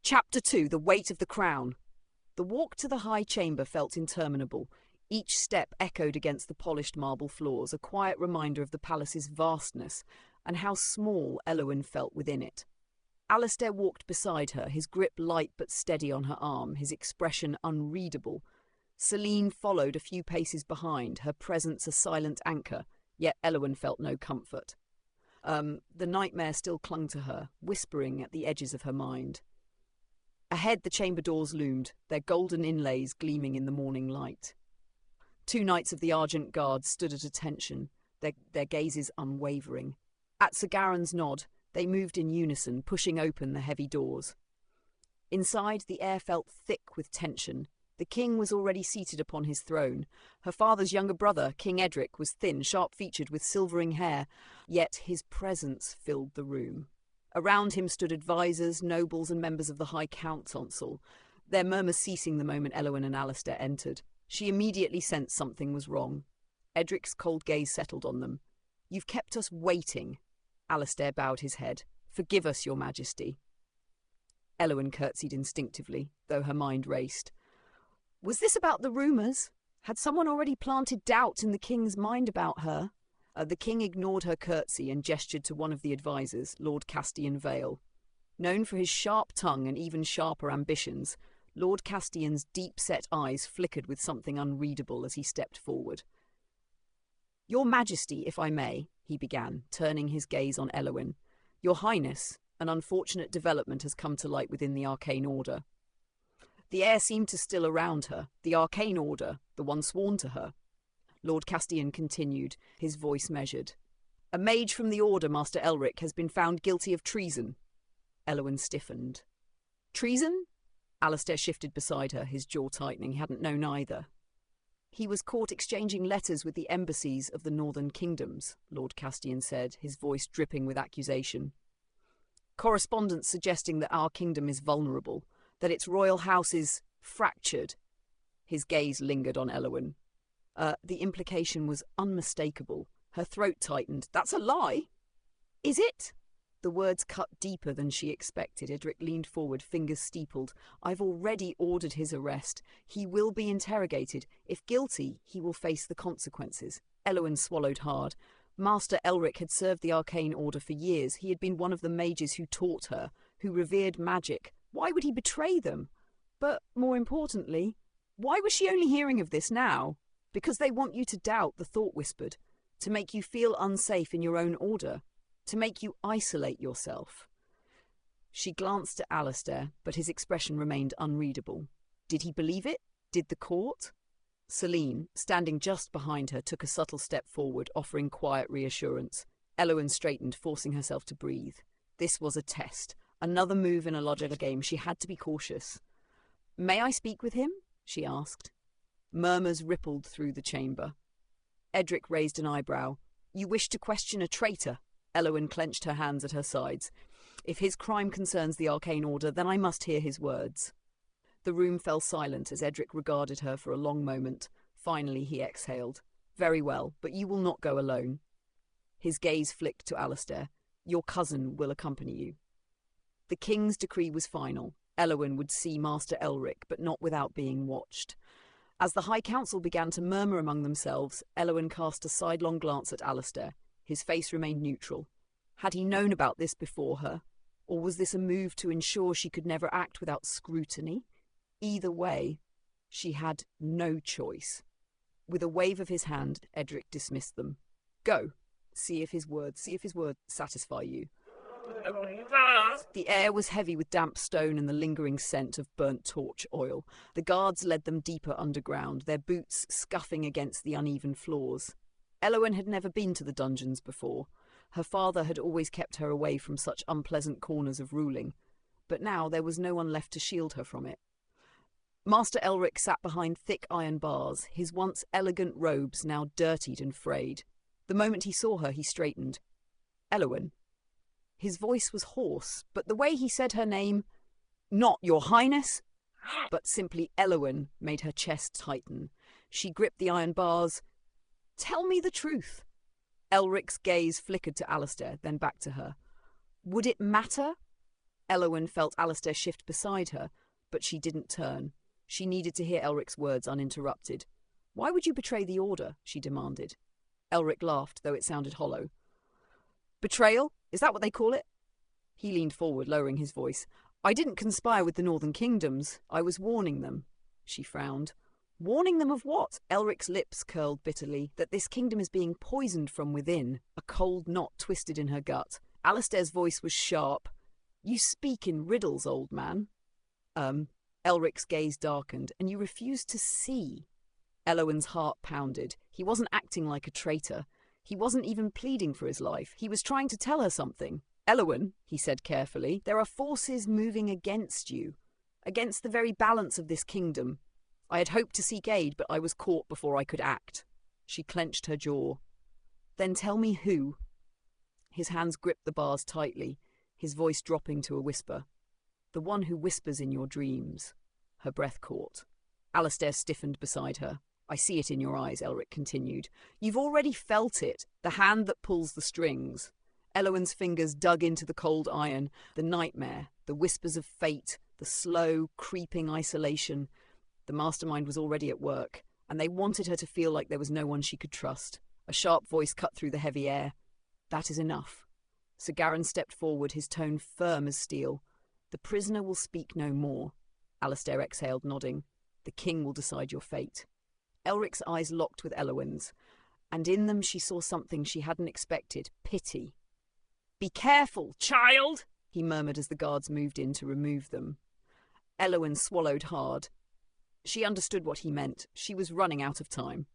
Chapter 2: The Weight of the Crown. The walk to the high chamber felt interminable. Each step echoed against the polished marble floors, a quiet reminder of the palace's vastness and how small Elowyn felt within it. Alistair walked beside her, his grip light but steady on her arm, his expression unreadable. Selene followed a few paces behind, her presence a silent anchor, yet Elowyn felt no comfort. The nightmare still clung to her, whispering at the edges of her mind. Ahead the chamber doors loomed, their golden inlays gleaming in the morning light. 2 knights of the Argent Guard stood at attention, their gazes unwavering. At Sir Garen's nod, they moved in unison, pushing open the heavy doors. Inside, the air felt thick with tension. The king was already seated upon his throne. Her father's younger brother, King Edric, was thin, sharp-featured, with silvering hair, yet his presence filled the room. Around him stood advisors, nobles, and members of the High Council, their murmurs ceasing the moment Elowyn and Alistair entered. She immediately sensed something was wrong. Edric's cold gaze settled on them. "You've kept us waiting." Alistair bowed his head. "Forgive us, your majesty." Elowyn curtsied instinctively, though her mind raced. Was this about the rumours? Had someone already planted doubt in the king's mind about her? The king ignored her curtsy and gestured to one of the advisors, Lord Castian Vale. Known for his sharp tongue and even sharper ambitions, Lord Castian's deep-set eyes flickered with something unreadable as he stepped forward. "Your Majesty, if I may," he began, turning his gaze on Elowyn. "Your Highness, an unfortunate development has come to light within the Arcane Order." The air seemed to still around her. The Arcane Order, the one sworn to her. Lord Castian continued, his voice measured. "A mage from the Order, Master Elric, has been found guilty of treason." Elowyn stiffened. "Treason?" Alistair shifted beside her, his jaw tightening. He hadn't known either. "He was caught exchanging letters with the embassies of the northern kingdoms," Lord Castian said, his voice dripping with accusation. "Correspondence suggesting that our kingdom is vulnerable, that its royal house is fractured." His gaze lingered on Elowyn. The implication was unmistakable. Her throat tightened. "That's a lie!" "Is it?" The words cut deeper than she expected. Edric leaned forward, fingers steepled. "I've already ordered his arrest. He will be interrogated. If guilty, he will face the consequences." Elowyn swallowed hard. Master Elric had served the Arcane Order for years. He had been one of the mages who taught her, who revered magic. Why would he betray them? But, more importantly, why was she only hearing of this now? "Because they want you to doubt," the thought whispered. "To make you feel unsafe in your own order. To make you isolate yourself." She glanced at Alistair, but his expression remained unreadable. Did he believe it? Did the court? Selene, standing just behind her, took a subtle step forward, offering quiet reassurance. Elowyn straightened, forcing herself to breathe. This was a test. Another move in a logical game. She had to be cautious. "May I speak with him?" she asked. Murmurs rippled through the chamber. Edric raised an eyebrow. "You wish to question a traitor?" Elowyn clenched her hands at her sides. "If his crime concerns the Arcane Order, then I must hear his words." The room fell silent as Edric regarded her for a long moment. Finally he exhaled. "Very well, but you will not go alone." His gaze flicked to Alistair. "Your cousin will accompany you." The king's decree was final. Elowyn would see Master Elric, but not without being watched. As the High Council began to murmur among themselves, Elowyn cast a sidelong glance at Alistair. His face remained neutral. Had he known about this before her? Or was this a move to ensure she could never act without scrutiny? Either way, she had no choice. With a wave of his hand, Edric dismissed them. "Go. See if his words satisfy you." The air was heavy with damp stone and the lingering scent of burnt torch oil. The guards led them deeper underground, their boots scuffing against the uneven floors. Elowyn had never been to the dungeons before. Her father had always kept her away from such unpleasant corners of ruling, but now there was no one left to shield her from it. Master Elric sat behind thick iron bars, his once elegant robes now dirtied and frayed. The moment he saw her, he straightened. "Elowyn." His voice was hoarse, but the way he said her name, not "Your Highness," but simply Elowyn, made her chest tighten. She gripped the iron bars. "Tell me the truth." Elric's gaze flickered to Alistair, then back to her. "Would it matter?" Elowen felt Alistair shift beside her, but she didn't turn. She needed to hear Elric's words uninterrupted. "Why would you betray the Order?" she demanded. Elric laughed, though it sounded hollow. "Betrayal? Is that what they call it?" He leaned forward, lowering his voice. "I didn't conspire with the Northern Kingdoms. I was warning them." She frowned. "Warning them of what?" Elric's lips curled bitterly. "That this kingdom is being poisoned from within." A cold knot twisted in her gut. Alistair's voice was sharp. "You speak in riddles, old man." Elric's gaze darkened. "And you refuse to see." Elowen's heart pounded. He wasn't acting like a traitor. He wasn't even pleading for his life. He was trying to tell her something. "Elowen," he said carefully, "there are forces moving against you, against the very balance of this kingdom. I had hoped to seek aid, but I was caught before I could act." She clenched her jaw. "Then tell me who." His hands gripped the bars tightly, his voice dropping to a whisper. "The one who whispers in your dreams." Her breath caught. Alistair stiffened beside her. "I see it in your eyes," Elric continued. "You've already felt it, the hand that pulls the strings." Elowen's fingers dug into the cold iron, the nightmare, the whispers of fate, the slow, creeping isolation. The mastermind was already at work, and they wanted her to feel like there was no one she could trust. A sharp voice cut through the heavy air. "That is enough." Sir Garin stepped forward, his tone firm as steel. "The prisoner will speak no more." Alistair exhaled, nodding. "The king will decide your fate." Elric's eyes locked with Elowen's, and in them she saw something she hadn't expected: pity. "Be careful, child," he murmured as the guards moved in to remove them. Elowen swallowed hard. She understood what he meant. She was running out of time.